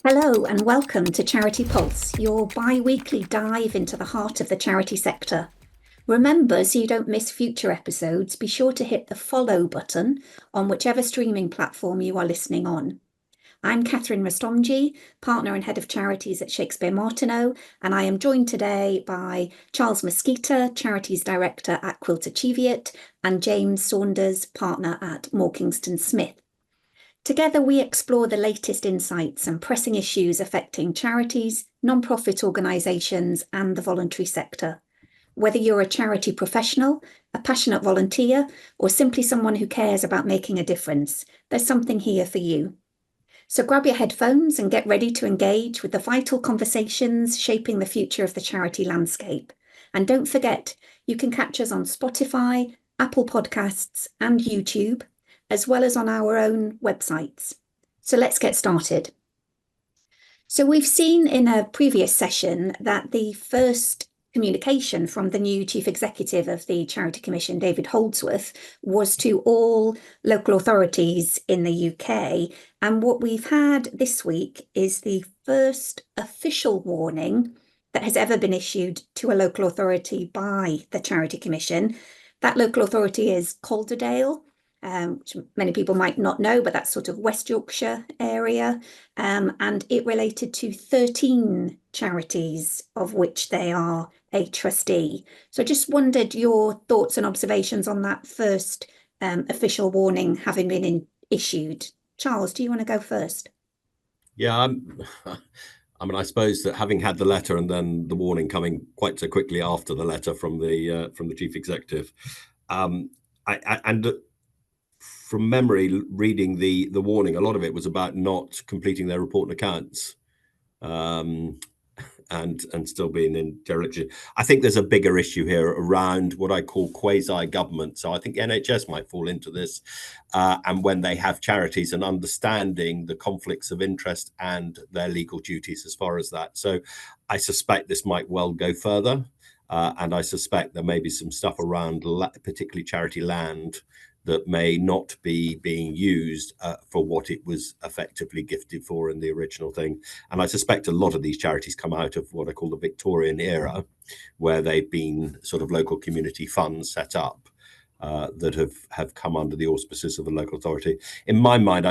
Hello and welcome to Charity Pulse, your bi-weekly dive into the heart of the charity sector. Remember, so you don't miss future episodes, be sure to hit the follow button on whichever streaming platform you are listening on. I'm Catherine Rastomji, partner and head of charities at Shakespeare Martineau, and I am joined today by Charles Mesquita, charities director at Quilter Cheviot, and James Saunders, partner at Moore Kingston Smith. Together, we explore the latest insights and pressing issues affecting charities, non-profit organisations, and the voluntary sector. Whether you're a charity professional, a passionate volunteer, or simply someone who cares about making a difference, there's something here for you. So grab your headphones and get ready to engage with the vital conversations shaping the future of the charity landscape. And don't forget, you can catch us on Spotify, Apple Podcasts, and YouTube, as well as on our own websites. So let's get started. So we've seen in a previous session that the first communication from the new Chief Executive of the Charity Commission, David Holdsworth, was to all local authorities in the UK. And what we've had this week is the first official warning that has ever been issued to a local authority by the Charity Commission. That local authority is Calderdale, which many people might not know, but that's sort of West Yorkshire area. And it related to 13 charities, of which they are a trustee. So I just wondered your thoughts and observations on that first official warning having been issued. Charles, do you want to go first? Yeah, I suppose that having had the letter and then the warning coming quite so quickly after the letter from the chief executive, from memory, reading the warning, a lot of it was about not completing their report and accounts, and still being in dereliction. I think there's a bigger issue here around what I call quasi-government. So I think the NHS might fall into this, and when they have charities and understanding the conflicts of interest and their legal duties as far as that. So I suspect this might well go further, and I suspect there may be some stuff around particularly charity land that may not be being used for what it was effectively gifted for in the original thing. And I suspect a lot of these charities come out of what I call the Victorian era, where they've been sort of local community funds set up that have come under the auspices of the local authority. In my mind,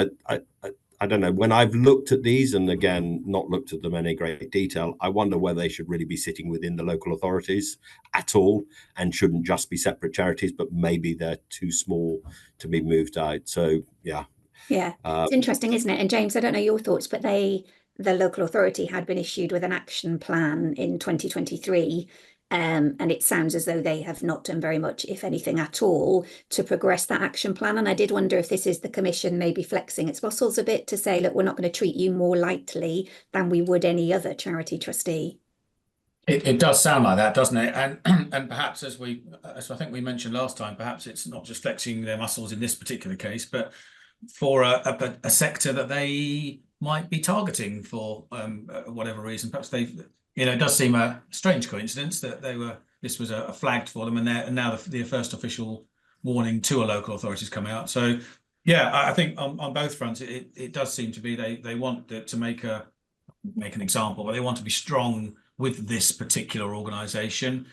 I don't know, when I've looked at these, and again, not looked at them in any great detail, I wonder whether they should really be sitting within the local authorities at all and shouldn't just be separate charities, but maybe they're too small to be moved out. So, yeah. Yeah, it's interesting, isn't it? And James, I don't know your thoughts, but the local authority had been issued with an action plan in 2023. And it sounds as though they have not done very much, if anything at all, to progress that action plan. And I did wonder if this is the Commission maybe flexing its muscles a bit to say, look, we're not going to treat you more lightly than we would any other charity trustee. It does sound like that, doesn't it? And perhaps as I think we mentioned last time, perhaps it's not just flexing their muscles in this particular case, but for a sector that they might be targeting for whatever reason. Perhaps it does seem a strange coincidence that this was a flagged for them, and now the first official warning to a local authority is coming out. So yeah, I think on both fronts it does seem to be they want to make an example, but they want to be strong with this particular organisation,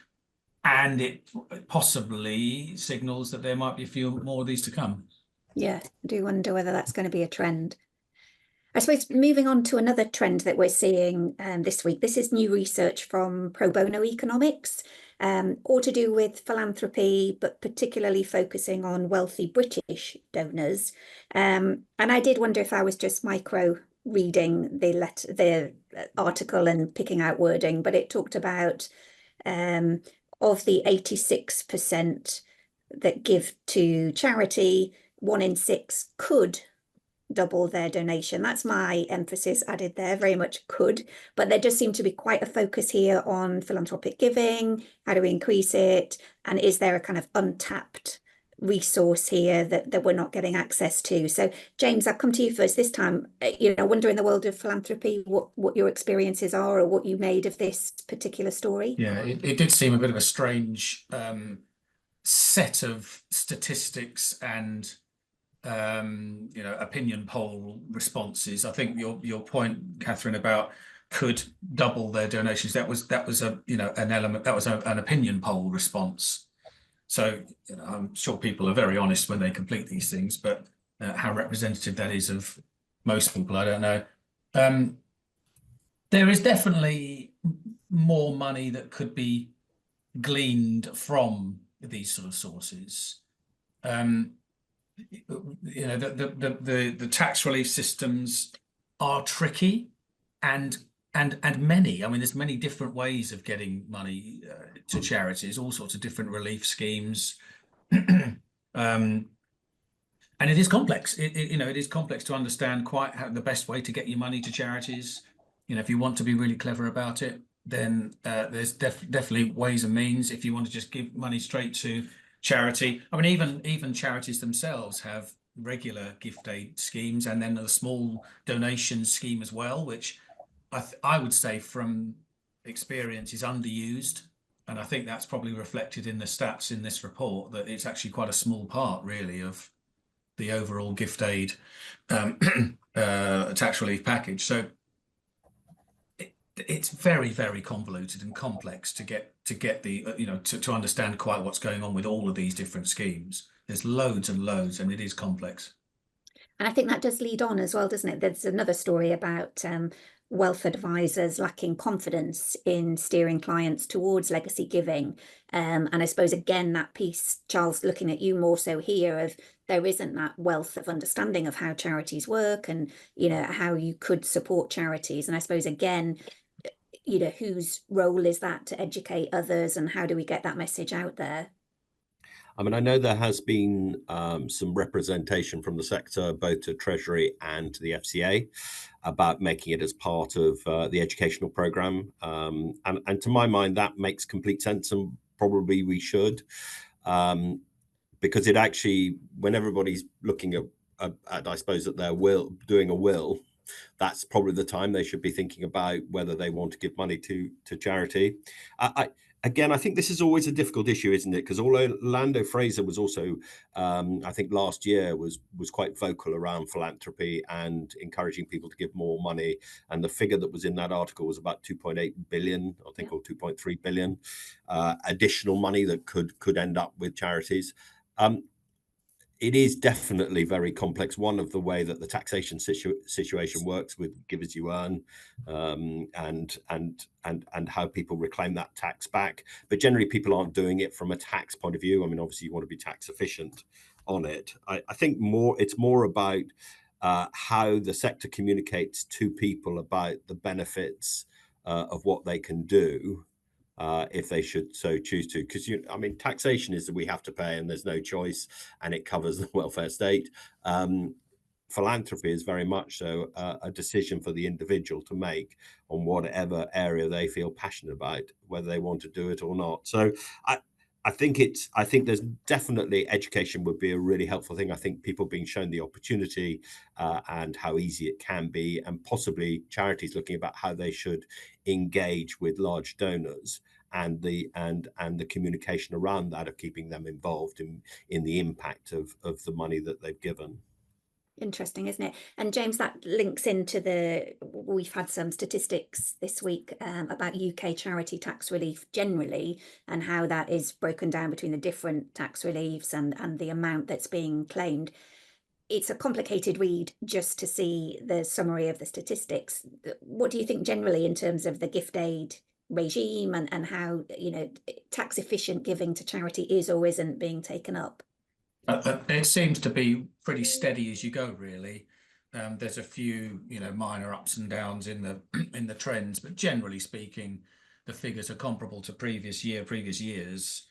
and it possibly signals that there might be a few more of these to come. Yeah, I do wonder whether that's going to be a trend. I suppose moving on to another trend that we're seeing this week, this is new research from Pro Bono Economics, all to do with philanthropy, but particularly focusing on wealthy British donors. And I did wonder if I was just micro reading the article and picking out wording, but it talked about of the 86% that give to charity, 1 in 6 could double their donation. That's my emphasis added there, very much could, but there does seem to be quite a focus here on philanthropic giving. How do we increase it? And is there a kind of untapped resource here that we're not getting access to? So James, I'll come to you first this time. I wonder, in the world of philanthropy, what your experiences are or what you made of this particular story. Yeah, it did seem a bit of a strange set of statistics and opinion poll responses. I think your point, Catherine, about could double their donations. That was an element, that was an opinion poll response. So I'm sure people are very honest when they complete these things, but how representative that is of most people, I don't know. There is definitely more money that could be gleaned from these sort of sources. The tax relief systems are tricky and many. I mean, there's many different ways of getting money to charities, all sorts of different relief schemes. And it is complex. It is complex to understand quite how the best way to get your money to charities. If you want to be really clever about it, then there's definitely ways and means. If you want to just give money straight to charity, I mean, even charities themselves have regular gift aid schemes, and then a small donation scheme as well, which I would say from experience is underused. And I think that's probably reflected in the stats in this report, that it's actually quite a small part really of the overall gift aid tax relief package. So it's very, very convoluted and complex to get the to understand quite what's going on with all of these different schemes. There's loads and loads, and it is complex. And I think that does lead on as well, doesn't it? There's another story about wealth advisors lacking confidence in steering clients towards legacy giving. And I suppose, again, that piece, Charles, looking at you more so here, of there isn't that wealth of understanding of how charities work and, how you could support charities. And I suppose, again, whose role is that to educate others, and how do we get that message out there? I mean, I know there has been some representation from the sector, both to Treasury and to the FCA, about making it as part of the educational programme. And to my mind, that makes complete sense, and probably we should, because it actually, when everybody's looking at I suppose, at their will, doing a will, that's probably the time they should be thinking about whether they want to give money to charity. Again, I think this is always a difficult issue, isn't it? Because although Orlando Fraser was also, I think last year was quite vocal around philanthropy and encouraging people to give more money, and the figure that was in that article was about 2.8 billion, I think, or 2.3 billion additional money that could end up with charities. It is definitely very complex. One of the way that the taxation situation works with give as you earn, and how people reclaim that tax back. But generally, people aren't doing it from a tax point of view. I mean, obviously, you want to be tax efficient on it. I think it's more about how the sector communicates to people about the benefits of what they can do, if they should so choose to. Because I mean, taxation is that we have to pay and there's no choice, and it covers the welfare state. Philanthropy is very much so a decision for the individual to make on whatever area they feel passionate about, whether they want to do it or not. So I think there's definitely education would be a really helpful thing. I think people being shown the opportunity and how easy it can be, and possibly charities looking about how they should engage with large donors, and the communication around that, of keeping them involved in the impact of the money that they've given. Interesting, isn't it? And James, that links into we've had some statistics this week about UK charity tax relief generally, and how that is broken down between the different tax reliefs and the amount that's being claimed. It's a complicated read just to see the summary of the statistics. What do you think generally in terms of the gift aid regime, and how tax efficient giving to charity is or isn't being taken up? It seems to be pretty steady as you go, really. There's a few, minor ups and downs in the trends, but generally speaking, the figures are comparable to previous years.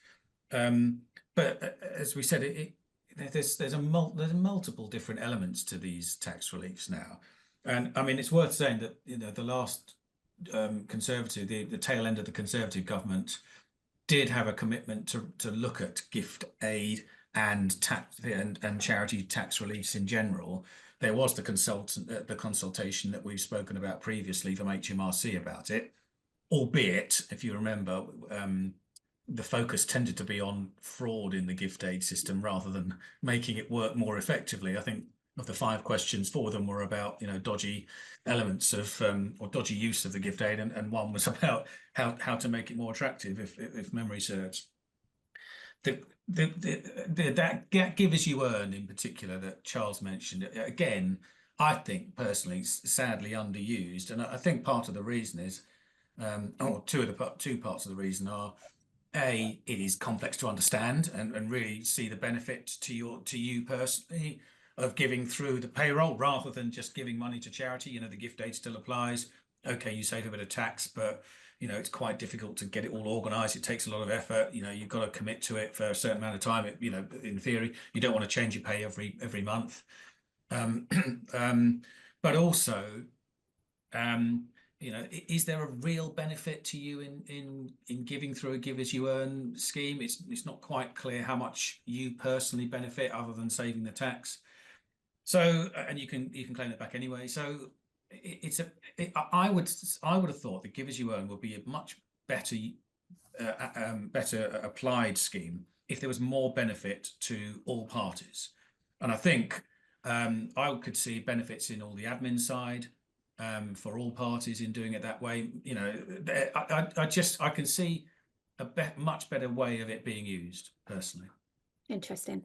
But as we said, there's multiple different elements to these tax reliefs now, and I mean, it's worth saying that the last Conservative, the tail end of the Conservative government, did have a commitment to look at gift aid and charity tax reliefs in general. There was the consultation that we've spoken about previously from HMRC about it, albeit, if you remember, the focus tended to be on fraud in the gift aid system rather than making it work more effectively. I think of the 5 questions, 4 of them were about, dodgy elements of or dodgy use of the gift aid, and 1 was about how to make it more attractive, if memory serves. That give as you earn in particular that Charles mentioned, again, I think personally sadly underused, and I think part of the reason is, or two parts of the reason are, it is complex to understand and really see the benefit to you personally of giving through the payroll rather than just giving money to charity. The gift aid still applies. Okay, you save a bit of tax, but it's quite difficult to get it all organized. It takes a lot of effort. You've got to commit to it for a certain amount of time. In theory, you don't want to change your pay every month. But also, is there a real benefit to you in giving through a give as you earn scheme? It's not quite clear how much you personally benefit other than saving the tax. So, and you can claim it back anyway. So I would have thought that give as you earn would be a much better applied scheme if there was more benefit to all parties. And I think I could see benefits in all the admin side for all parties in doing it that way. I can see a much better way of it being used personally. Interesting.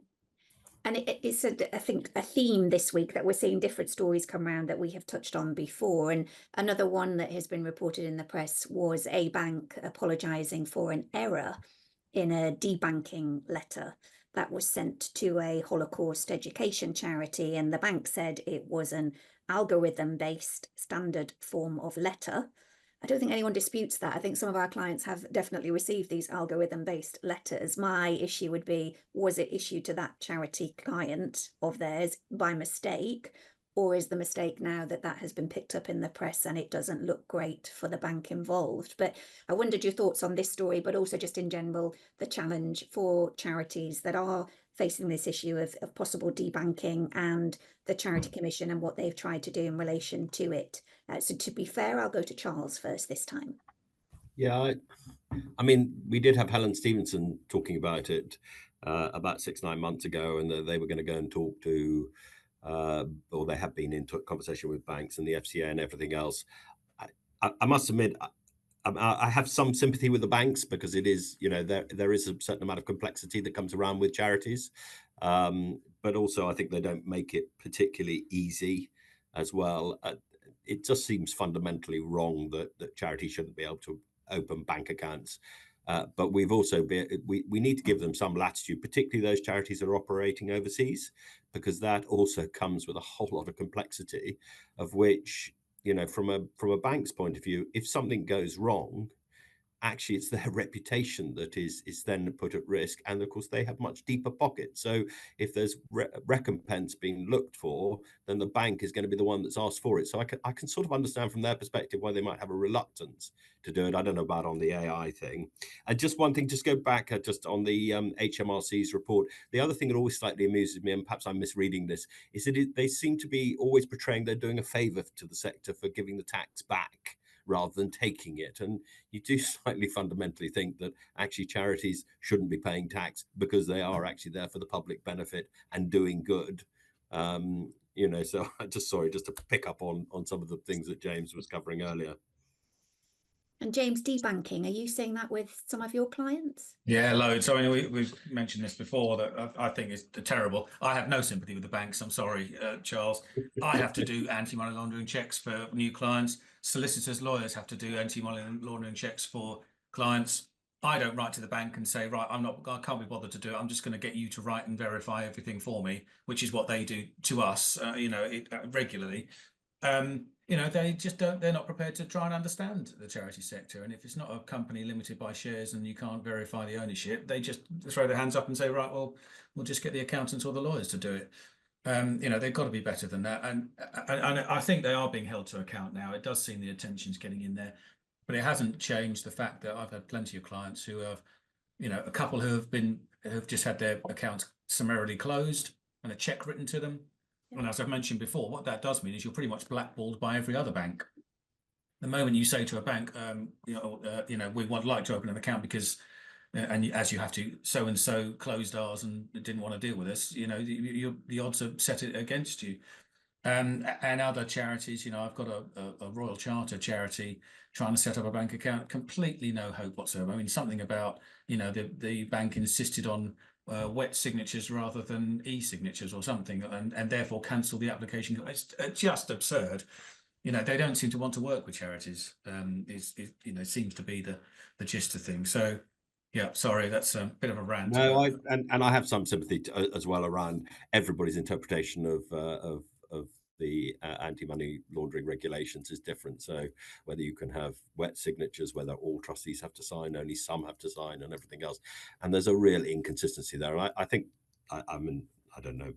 And it's, I think, a theme this week that we're seeing different stories come around that we have touched on before. And another one that has been reported in the press was a bank apologising for an error in a debanking letter that was sent to a Holocaust education charity. And the bank said it was an algorithm-based standard form of letter. I don't think anyone disputes that. I think some of our clients have definitely received these algorithm-based letters. My issue would be, was it issued to that charity client of theirs by mistake? Or is the mistake now that has been picked up in the press and it doesn't look great for the bank involved? But I wondered your thoughts on this story, but also just in general, the challenge for charities that are facing this issue of possible debanking and the Charity Commission and what they've tried to do in relation to it. So to be fair, I'll go to Charles first this time. Yeah, I mean, we did have Helen Stevenson talking about it about 6-9 months ago, and they were going to go and talk to, or they have been in conversation with banks and the FCA and everything else. I must admit, I have some sympathy with the banks because it is, there is a certain amount of complexity that comes around with charities. But also I think they don't make it particularly easy as well. It just seems fundamentally wrong that charities shouldn't be able to open bank accounts. But we've also we need to give them some latitude, particularly those charities that are operating overseas, because that also comes with a whole lot of complexity of which, from a bank's point of view, if something goes wrong, actually it's their reputation that is then put at risk, and of course they have much deeper pockets. So if there's recompense being looked for, then the bank is going to be the one that's asked for it. So I can sort of understand from their perspective why they might have a reluctance to do it. I don't know about on the AI thing. And just one thing, just go back just on the HMRC's report. The other thing that always slightly amuses me, and perhaps I'm misreading this, is that they seem to be always portraying they're doing a favor to the sector for giving the tax back rather than taking it. And you do slightly fundamentally think that actually charities shouldn't be paying tax because they are actually there for the public benefit and doing good. So I just to pick up on some of the things that James was covering earlier. And James, debanking, are you seeing that with some of your clients? Yeah, loads. I mean, we've mentioned this before that I think is terrible. I have no sympathy with the banks. I'm sorry, Charles. I have to do anti-money laundering checks for new clients. Solicitors, lawyers have to do anti-money laundering checks for clients. I don't write to the bank and say, right, I can't be bothered to do it. I'm just going to get you to write and verify everything for me, which is what they do to us, regularly. They just they're not prepared to try and understand the charity sector. And if it's not a company limited by shares and you can't verify the ownership, they just throw their hands up and say, right, well, we'll just get the accountants or the lawyers to do it. They've got to be better than that. And I think they are being held to account now. It does seem the attention's getting in there, but it hasn't changed the fact that I've had plenty of clients who have, a couple who've just had their accounts summarily closed and a check written to them. And as I've mentioned before, what that does mean is you're pretty much blackballed by every other bank. The moment you say to a bank, we would like to open an account because and as you have to, so and so closed ours and didn't want to deal with us, the odds are set against you. And other charities, I've got a Royal Charter charity trying to set up a bank account, completely no hope whatsoever. I mean, something about, the bank insisted on wet signatures rather than e-signatures or something, and therefore cancel the application. It's just absurd. They don't seem to want to work with charities. Seems to be the gist of things. So, yeah, sorry, that's a bit of a rant. No, I have some sympathy as well around everybody's interpretation of the anti-money laundering regulations is different. So whether you can have wet signatures, whether all trustees have to sign, only some have to sign, and everything else, and there's a real inconsistency there. And I think I don't know.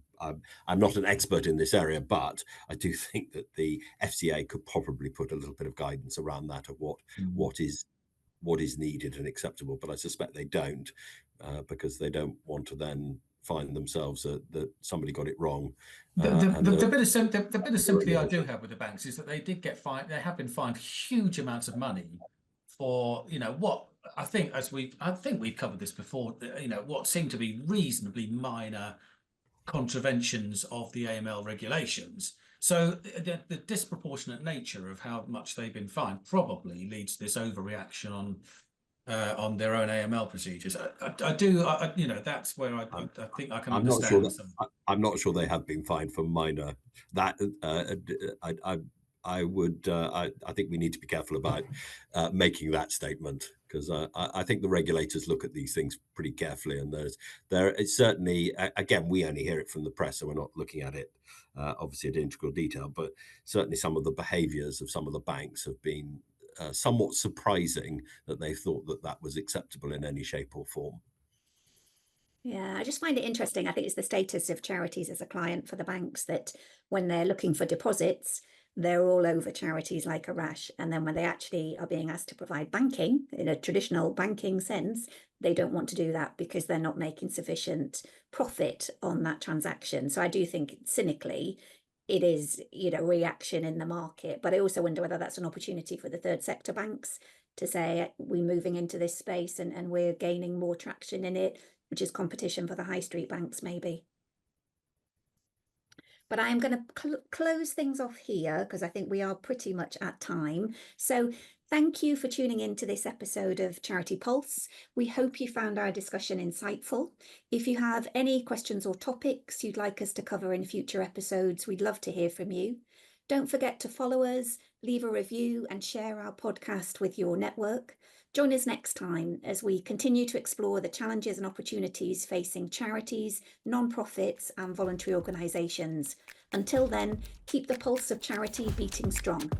I'm not an expert in this area, but I do think that the FCA could probably put a little bit of guidance around that of what is needed and acceptable. But I suspect they don't, because they don't want to then find themselves that somebody got it wrong. The bit of sympathy I do have with the banks is that they did get fined. They have been fined huge amounts of money for what I think we've covered this before. What seemed to be reasonably minor contraventions of the AML regulations. So the disproportionate nature of how much they've been fined probably leads to this overreaction on their own AML procedures. That's where I think I can understand. I'm not sure they have been fined for minor. That I think we need to be careful about making that statement, because I think the regulators look at these things pretty carefully, and there is certainly, again, we only hear it from the press, so we're not looking at it obviously at integral detail, but certainly some of the behaviours of some of the banks have been somewhat surprising, that they thought that was acceptable in any shape or form. Yeah, I just find it interesting. I think it's the status of charities as a client for the banks, that when they're looking for deposits, they're all over charities like a rash. And then when they actually are being asked to provide banking in a traditional banking sense, they don't want to do that because they're not making sufficient profit on that transaction. So I do think cynically it is, reaction in the market. But I also wonder whether that's an opportunity for the third sector banks to say, we're moving into this space and we're gaining more traction in it, which is competition for the high street banks, maybe. But I am going to close things off here, because I think we are pretty much at time. So thank you for tuning in to this episode of Charity Pulse. We hope you found our discussion insightful. If you have any questions or topics you'd like us to cover in future episodes, we'd love to hear from you. Don't forget to follow us, leave a review, and share our podcast with your network. Join us next time as we continue to explore the challenges and opportunities facing charities, non-profits, and voluntary organisations. Until then, keep the pulse of charity beating strong.